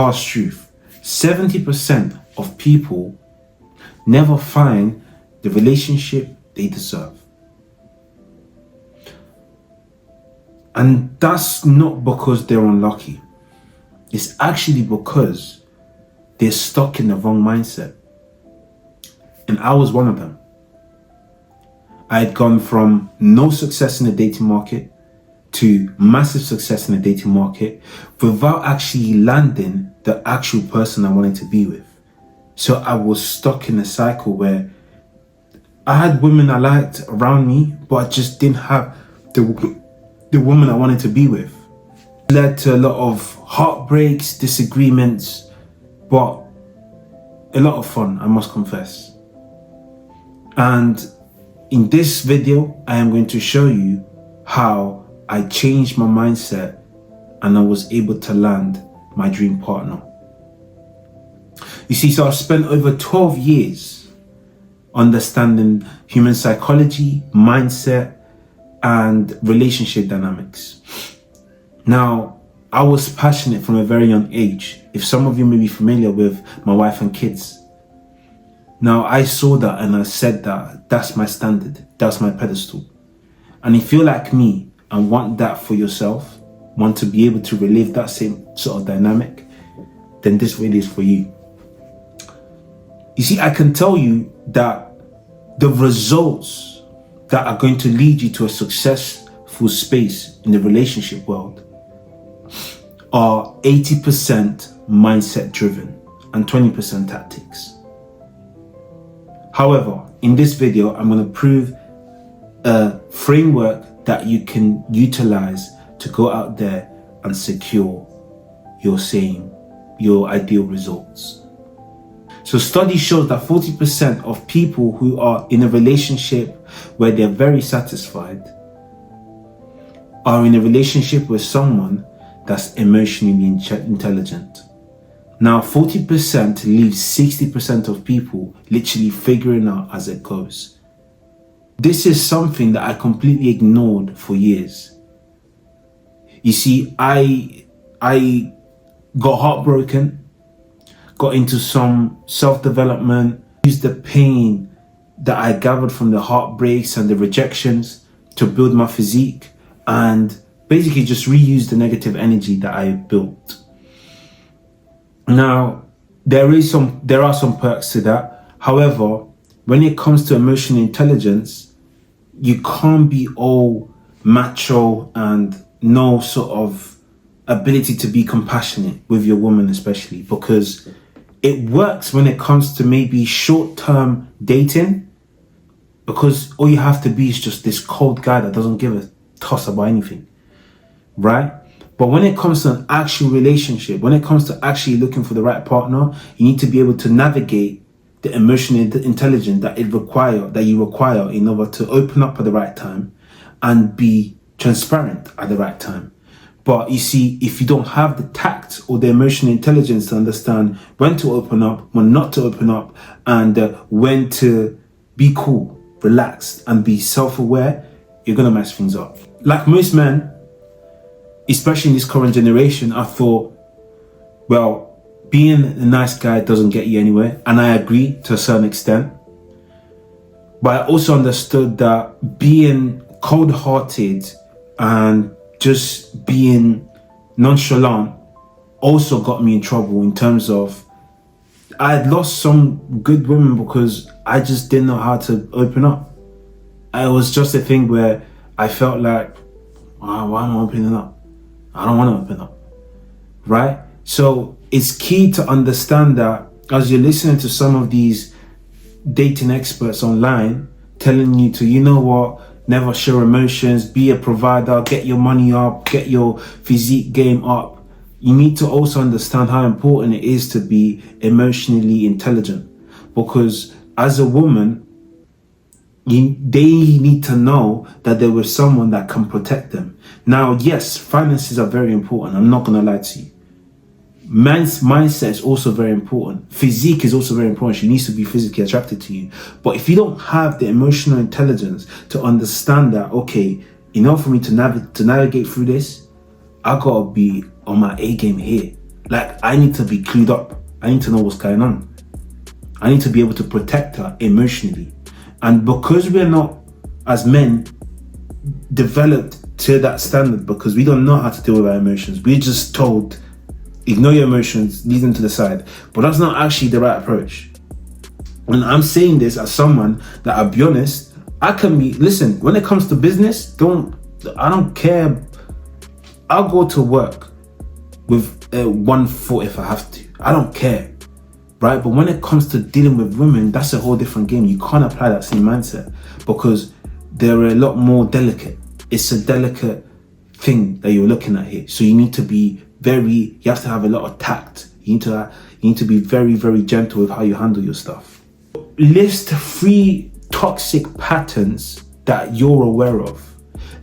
Harsh truth. 70% of people never find the relationship they deserve. And that's not because they're unlucky. It's actually because they're stuck in the wrong mindset. And I was one of them. I had gone from no success in the dating market to massive success in the dating market without actually landing the actual person I wanted to be with. So I was stuck in a cycle where I had women I liked around me, but I just didn't have the woman I wanted to be with. It led to a lot of heartbreaks, disagreements, but a lot of fun, I must confess. And in this video, I am going to show you how I changed my mindset and I was able to land my dream partner. You see, so I've spent over 12 years understanding human psychology, mindset, and relationship dynamics. Now, I was passionate from a very young age. If some of you may be familiar with my wife and kids. Now, I saw that and I said that that's my standard, that's my pedestal. And if you're like me and want that for yourself, want to be able to relive that same sort of dynamic, then this video is for you. You see, I can tell you that the results that are going to lead you to a successful space in the relationship world are 80% mindset driven and 20% tactics. However, in this video, I'm going to prove a framework that you can utilize to go out there and secure your ideal results. So study shows that 40% of people who are in a relationship where they're very satisfied are in a relationship with someone that's emotionally intelligent. Now, 40% leaves 60% of people literally figuring out as it goes. This is something that I completely ignored for years. You see, I got heartbroken, got into some self-development, used the pain that I gathered from the heartbreaks and the rejections to build my physique, and basically just reuse the negative energy that I built. Now, there are some perks to that. However, when it comes to emotional intelligence, you can't be all macho and no sort of ability to be compassionate with your woman, especially because it works when it comes to maybe short-term dating, because all you have to be is just this cold guy that doesn't give a toss about anything, right? But when it comes to an actual relationship, when it comes to actually looking for the right partner, you need to be able to navigate the emotional intelligence that you require in order to open up at the right time and be transparent at the right time. But you see, if you don't have the tact or the emotional intelligence to understand when to open up, when not to open up, and when to be cool, relaxed, and be self-aware, you're going to mess things up. Like most men, especially in this current generation, I thought, well, being a nice guy doesn't get you anywhere. And I agree to a certain extent. But I also understood that being cold-hearted and just being nonchalant also got me in trouble in terms of I had lost some good women because I just didn't know how to open up. It was just a thing where I felt like, why am I opening up? I don't want to open up, right? So it's key to understand that as you're listening to some of these dating experts online telling you to, you know what, never show emotions, be a provider, get your money up, get your physique game up. You need to also understand how important it is to be emotionally intelligent, because as a woman, they need to know that there was someone that can protect them. Now, yes, finances are very important. I'm not going to lie to you. Man's mindset is also very important. Physique is also very important. She needs to be physically attracted to you. But if you don't have the emotional intelligence to understand that, okay, in order for me to navigate through this, I gotta be on my A game here. Like, I need to be clued up. I need to know what's going on. I need to be able to protect her emotionally. And because we're not, as men, developed to that standard, because we don't know how to deal with our emotions, we're just told, ignore your emotions, leave them to the side. But that's not actually the right approach. And I'm saying this as someone that, I'll be honest, listen, when it comes to business, I don't care. I'll go to work with 1 foot if I have to. I don't care, right? But when it comes to dealing with women, that's a whole different game. You can't apply that same mindset because they're a lot more delicate. It's a delicate thing that you're looking at here. So you need to be you have to have a lot of tact. You need to be very, very gentle with how you handle your stuff. List 3 toxic patterns that you're aware of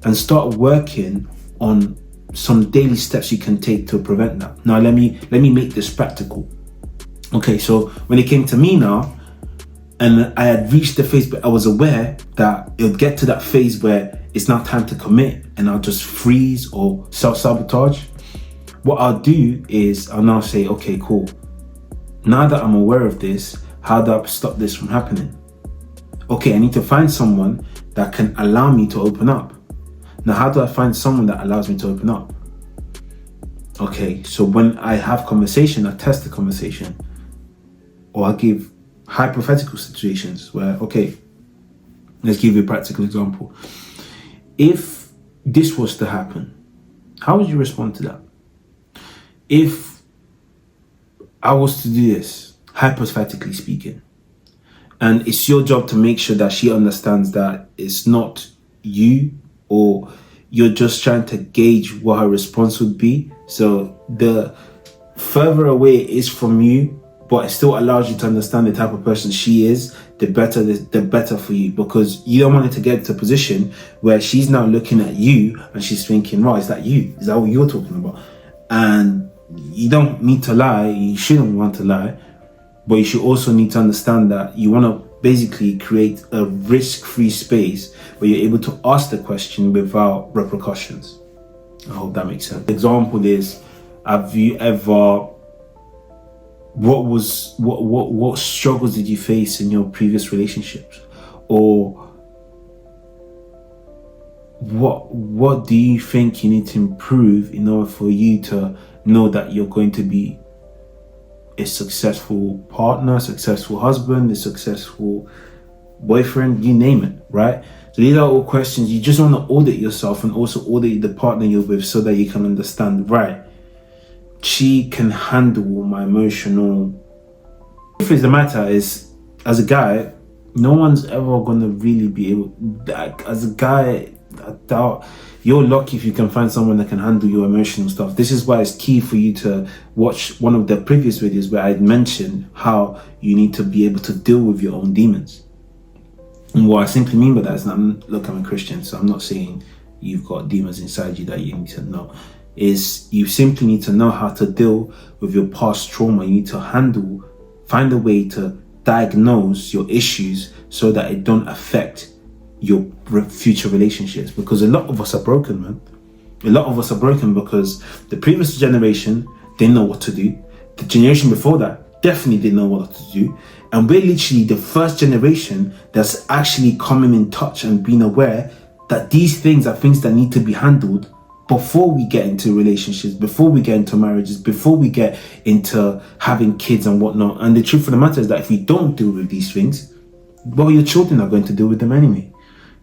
and start working on some daily steps you can take to prevent that. Now, let me make this practical. Okay, so when it came to me now, and I had reached the phase, but I was aware that it would get to that phase where it's now time to commit, and I'll just freeze or self-sabotage. What I'll do is I'll now say, okay, cool. Now that I'm aware of this, how do I stop this from happening? Okay, I need to find someone that can allow me to open up. Now, how do I find someone that allows me to open up? Okay, so when I have conversation, I test the conversation, or I give hypothetical situations where, okay, let's give you a practical example. If this was to happen, how would you respond to that? If I was to do this, hypothetically speaking, and it's your job to make sure that she understands that it's not you, or you're just trying to gauge what her response would be. So the further away it is from you, but it still allows you to understand the type of person she is, the better for you, because you don't want it to get to a position where she's now looking at you and she's thinking, right, is that you? Is that what you're talking about? And you don't need to lie. You shouldn't want to lie, but you should also need to understand that you want to basically create a risk-free space where you're able to ask the question without repercussions. I hope that makes sense. The example is, have you ever, what struggles did you face in your previous relationships? Or what do you think you need to improve in order for you to know that you're going to be a successful partner, a successful husband, a successful boyfriend, you name it, right? So these are all questions. You just want to audit yourself and also audit the partner you're with so that you can understand, right, she can handle my emotional. The truth of the matter is, as a guy, no one's ever going to really be able, like, as a guy, I doubt you're lucky if you can find someone that can handle your emotional stuff. This is why it's key for you to watch one of the previous videos where I mentioned how you need to be able to deal with your own demons. And what I simply mean by that is, look, I'm a Christian, so I'm not saying you've got demons inside you that you need to know. Is you simply need to know how to deal with your past trauma. You need to find a way to diagnose your issues so that it don't affect your future relationships, because a lot of us are broken, man. A lot of us are broken because the previous generation didn't know what to do. The generation before that definitely didn't know what to do. And we're literally the first generation that's actually coming in touch and being aware that these things are things that need to be handled before we get into relationships, before we get into marriages, before we get into having kids and whatnot. And the truth of the matter is that if we don't deal with these things, well, your children are going to deal with them anyway.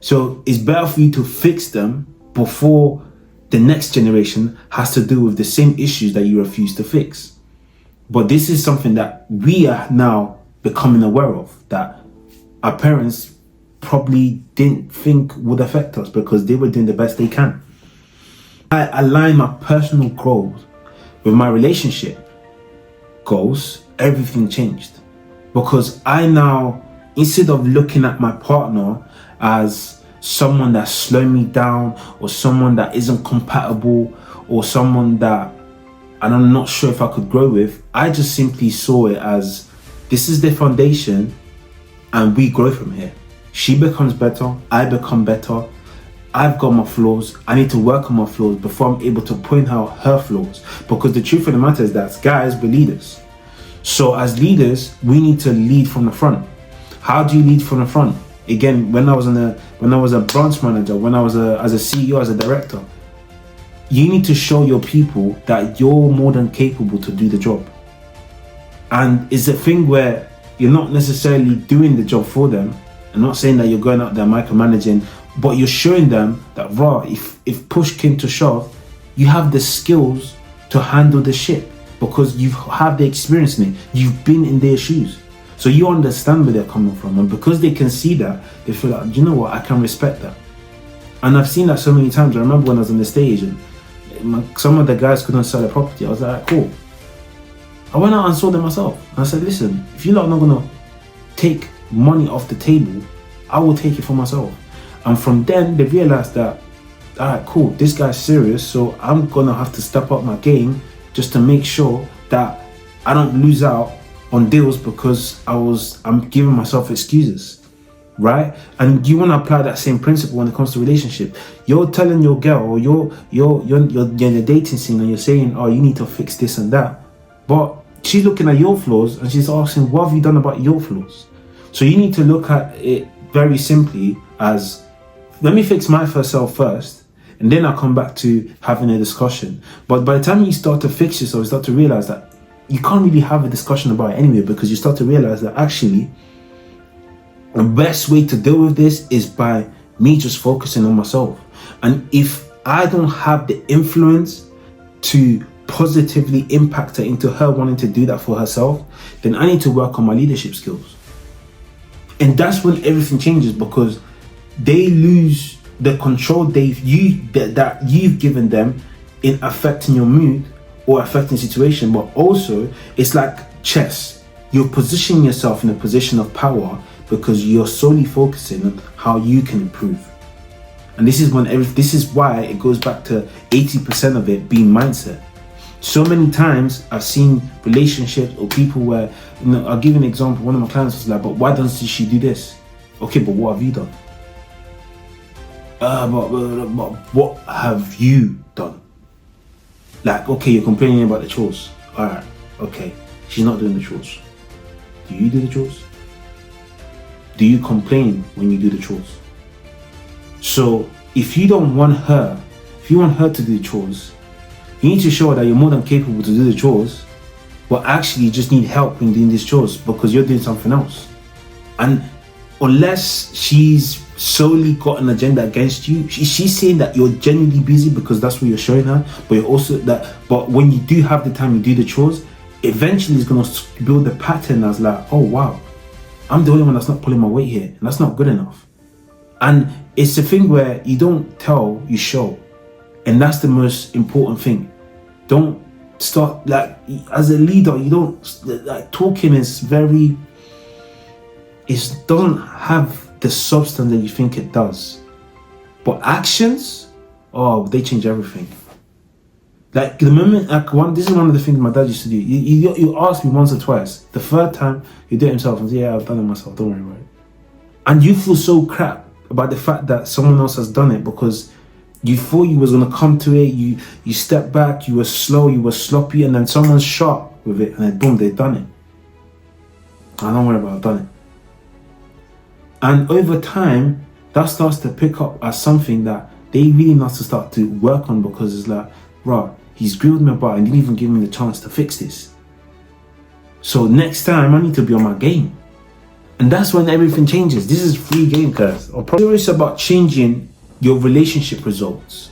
So it's better for you to fix them before the next generation has to deal with the same issues that you refuse to fix. But this is something that we are now becoming aware of, that our parents probably didn't think would affect us because they were doing the best they can. I align my personal goals with my relationship goals. Everything changed because I now, instead of looking at my partner as someone that's slowing me down or someone that isn't compatible or someone that I'm not sure if I could grow with, I just simply saw it as, this is the foundation and we grow from here. She becomes better, I become better, I've got my flaws. I need to work on my flaws before I'm able to point out her flaws. Because the truth of the matter is that guys, we're leaders. So as leaders, we need to lead from the front. How do you lead from the front? Again, when I was a branch manager, when I was as a CEO, as a director, you need to show your people that you're more than capable to do the job. And it's a thing where you're not necessarily doing the job for them. I'm not saying that you're going out there micromanaging, but you're showing them that if push came to shove, you have the skills to handle the ship because you have the experience in it. You've been in their shoes. So you understand where they're coming from. And because they can see that, they feel like, you know what, I can respect that. And I've seen that so many times. I remember when I was on the stage and some of the guys couldn't sell their property. I was like, cool. I went out and sold them myself. And I said, listen, if you're not going to take money off the table, I will take it for myself. And from then they realized that, all right, cool, this guy's serious, so I'm gonna have to step up my game just to make sure that I don't lose out on deals because I'm giving myself excuses, right? And you want to apply that same principle when it comes to relationship. You're telling your girl, or you're in the dating scene, and you're saying, oh, you need to fix this and that, but she's looking at your flaws and she's asking, what have you done about your flaws? So you need to look at it very simply as, let me fix my first self first, and then I'll come back to having a discussion. But by the time you start to fix yourself, you start to realize that you can't really have a discussion about it anyway, because you start to realize that actually the best way to deal with this is by me just focusing on myself. And if I don't have the influence to positively impact her into her wanting to do that for herself, then I need to work on my leadership skills. And that's when everything changes, because they lose the control that you've given them in affecting your mood or affecting situation. But also, it's like chess. You're positioning yourself in a position of power because you're solely focusing on how you can improve. And this is why it goes back to 80% of it being mindset. So many times I've seen relationships or people where, I'll give you an example. One of my clients was like, but why doesn't she do this? Okay, but what have you done? But what have you done? Like, okay, you're complaining about the chores. All right, okay, she's not doing the chores. Do you do the chores? Do you complain when you do the chores? So if you want her to do the chores, you need to show her that you're more than capable to do the chores, but actually you just need help in doing these chores because you're doing something else. And unless she's solely got an agenda against you, she's saying that you're genuinely busy because that's what you're showing her, but you're also but when you do have the time, you do the chores, eventually it's going to build a pattern that's like, oh wow, I'm the only one that's not pulling my weight here, and that's not good enough. And it's a thing where you don't tell, you show. And that's the most important thing. Don't start, like, as a leader, you don't, like, talking is very, it doesn't have the substance that you think it does. But actions, oh, they change everything. Like, the moment, this is one of the things my dad used to do. You ask me once or twice. The third time, you do it himself and say, yeah, I've done it myself, don't worry about it. And you feel so crap about the fact that someone else has done it because you thought you was going to come to it, you stepped back, you were slow, you were sloppy, and then someone's sharp with it, and then boom, they've done it. I don't worry about it, I've done it. And over time, that starts to pick up as something that they really need to start to work on, because it's like, right, he's grilled me about and didn't even give me the chance to fix this. So next time, I need to be on my game. And that's when everything changes. This is free game, guys. I'm serious about changing your relationship results.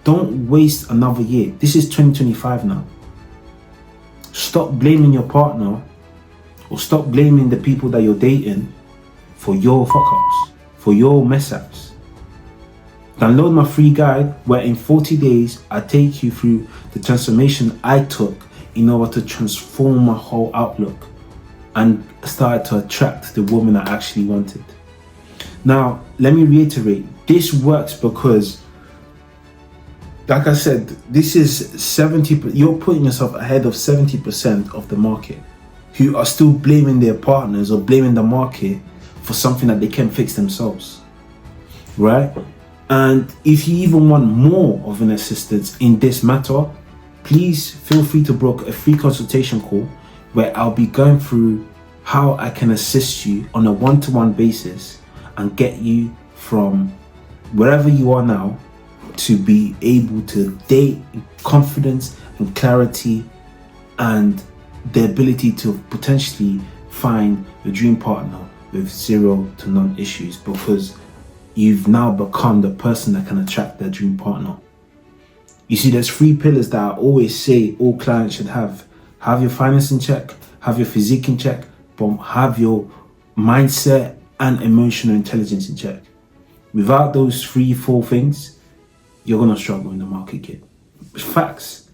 Don't waste another year. This is 2025 now. Stop blaming your partner, or stop blaming the people that you're dating for your fuck-ups, for your mess-ups. Download my free guide where in 40 days I take you through the transformation I took in order to transform my whole outlook and start to attract the woman I actually wanted. Now, let me reiterate, this works because, like I said, this is 70%, you're putting yourself ahead of 70% of the market who are still blaming their partners or blaming the market for something that they can't fix themselves, right? And if you even want more of an assistance in this matter, please feel free to book a free consultation call where I'll be going through how I can assist you on a one-to-one basis and get you from wherever you are now to be able to date in confidence and clarity, and the ability to potentially find your dream partner with 0 to none issues, because you've now become the person that can attract their dream partner. You see, there's 3 pillars that I always say all clients should have. Have your finance in check, have your physique in check, but have your mindset and emotional intelligence in check. Without those 3-4 things, you're gonna struggle in the market, kid. Facts.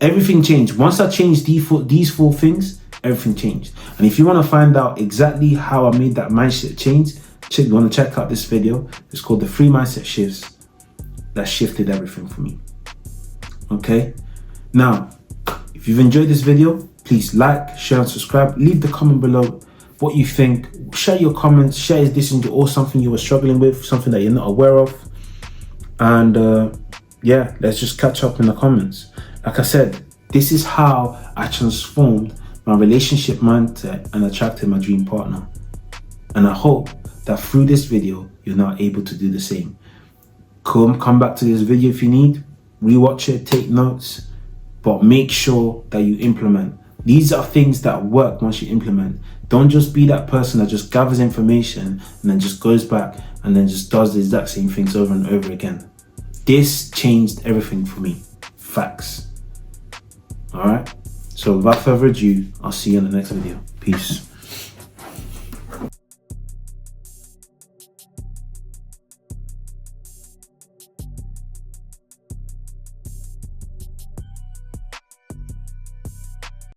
Everything changed. Once I changed these 4 things, everything changed. And if you want to find out exactly how I made that mindset change, you want to check out this video. It's called the 3 mindset shifts that shifted everything for me. Okay? Now, if you've enjoyed this video, please like, share and subscribe. Leave the comment below what you think. Share your comments. Share if this is or something you were struggling with, something that you're not aware of. And yeah, let's just catch up in the comments. Like I said, this is how I transformed my relationship mindset and attracted my dream partner. And I hope that through this video, you're now able to do the same. Come back to this video if you need, rewatch it, take notes, but make sure that you implement. These are things that work once you implement. Don't just be that person that just gathers information and then just goes back and then just does the exact same things over and over again. This changed everything for me. Facts. All right. So without further ado, I'll see you in the next video. Peace.